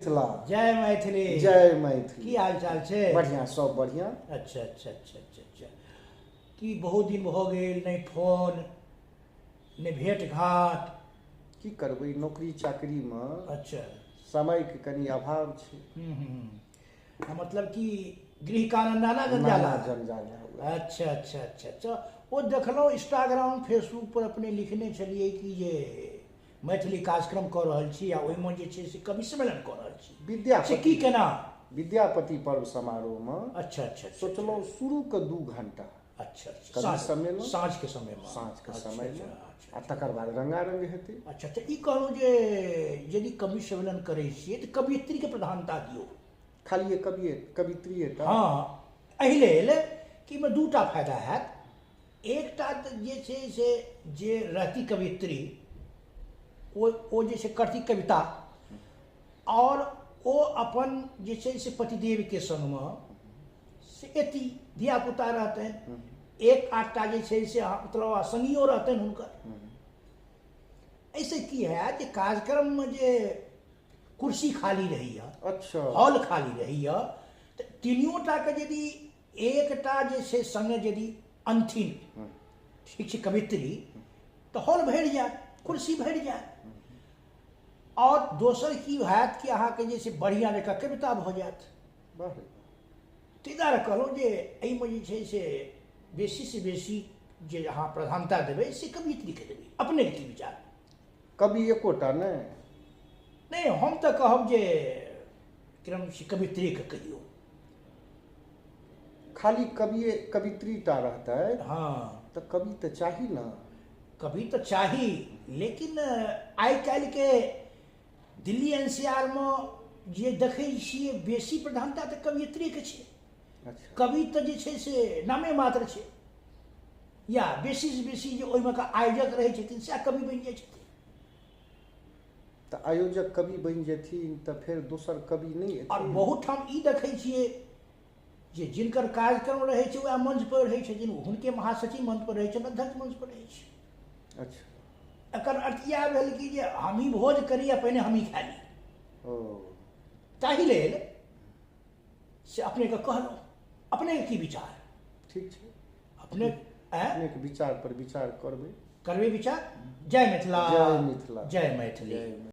जय मैथिली। जय मैथिली। की हाल चाल छै? बढ़िया, सब बढ़िया। अच्छा अच्छा अच्छा अच्छा अच्छा की बहुत दिन भ गेल, नहीं फोन नहीं भेंट घाट। की करबै, नौकरी चाकरी में अच्छा। समय के कनी अभाव छै। मतलब कि गृह कानन नाना जंजाला। नाना जंजाला हुआ। अच्छा अच्छा अच्छा अच्छा वो देखलहुँ इंस्टाग्राम फेसबुक पर अपने लिखने छलिए कि जे मैथिली कार्यक्रम कऽ रहल छी आ ओहिमे जे छै से कवि सम्मेलन कऽ रहल छी। से विद्यापति की केना? विद्यापति पर्व समारोह में अच्छा अच्छा अच्छा सोचलहुँ शुरू के 2 घंटा अच्छा अच्छा कवि सम्मेलन साँझ के समय में। साँझ के अच्छा, समय अच्छा, में अच्छा, आ तकर बाद रंगारंग हेतै। अच्छा अच्छा ई कहलहुँ जे यदि कवि सम्मेलन करै छियै तऽ कवियत्री के प्रधानता दियौ। खाली कवित्रीये टा। हाँ, एहि लेल कि एहिमे 2टा फायदा हैत। एकटा तऽ जे छै से जे रहती कवियत्री ओ जे छै करती कविता और ओ अपन जे छै से पतिदेव के संगमे से एती धियापुता रहतनि, एक आधटा जे छै से मतलब संगियो रहतनि हुनकर। ऐसे की है जे कार्यक्रम में जे कुर्सी खाली रहैया, अच्छा, हॉल खाली रहैया, तऽ तीनियोटा के यदि एकटा जे छै संगे यदि अनथिन ठीक छै कवित्री, तऽ हॉल भरि जायत, कुर्सी भरि जायत। और दोसर की हैत कि अहाँके जे छै बढ़िआँ जकाँ कविता भऽ जायत। वाह। ताहि दुआरे कहलहुँ जे एहिमे जे छै से बेसी से बेसी जे अहाँ प्रधानता देबै से कवियत्रीके देबै। अपने की विचार? कवि एकोटा नहीं, हम तऽ कहब जे किरण कवित्रीके कहियौ। खाली कवित्री टा रहतै। हाँ, तऽ कवि तऽ चाही ना। कवि तऽ चाही, लेकिन आइ काल्हिके दिल्ली एनसीआर में जे देखै छियै बेसी प्रधानता तऽ कवियत्रीके छै। अच्छा, कवि तऽ जे छै से नामे मात्र छै, या बेसी से बेसी जे ओहिमे का आयोजक रहै छथिन सएह कवि बनि जाइ छथिन। तऽ आयोजक कवि बनि जेथिन तऽ फेर दोसर कवि नहीं एथिन। और बहुत ठाम ई देखै छियै जे जिनकर कार्यक्रम रहै छै वएह मंच पर रहै छथिन, हुनके महासचिव मंच पर रहै छथिन, अध्यक्ष मंच पर रहै छै। अच्छा, एकर अर्थ इएह भेल कि जे हमही भोज करी आ पहिने हमही खा ली। ओ, ताहि लेल से अपनेके कहलहुँ, अपनेके की विचार? ठीक छै। अपने अपनेके विचार पर विचार करबै। करबै विचार। जय मिथिला। जय मिथिला। जय मैथिली। जय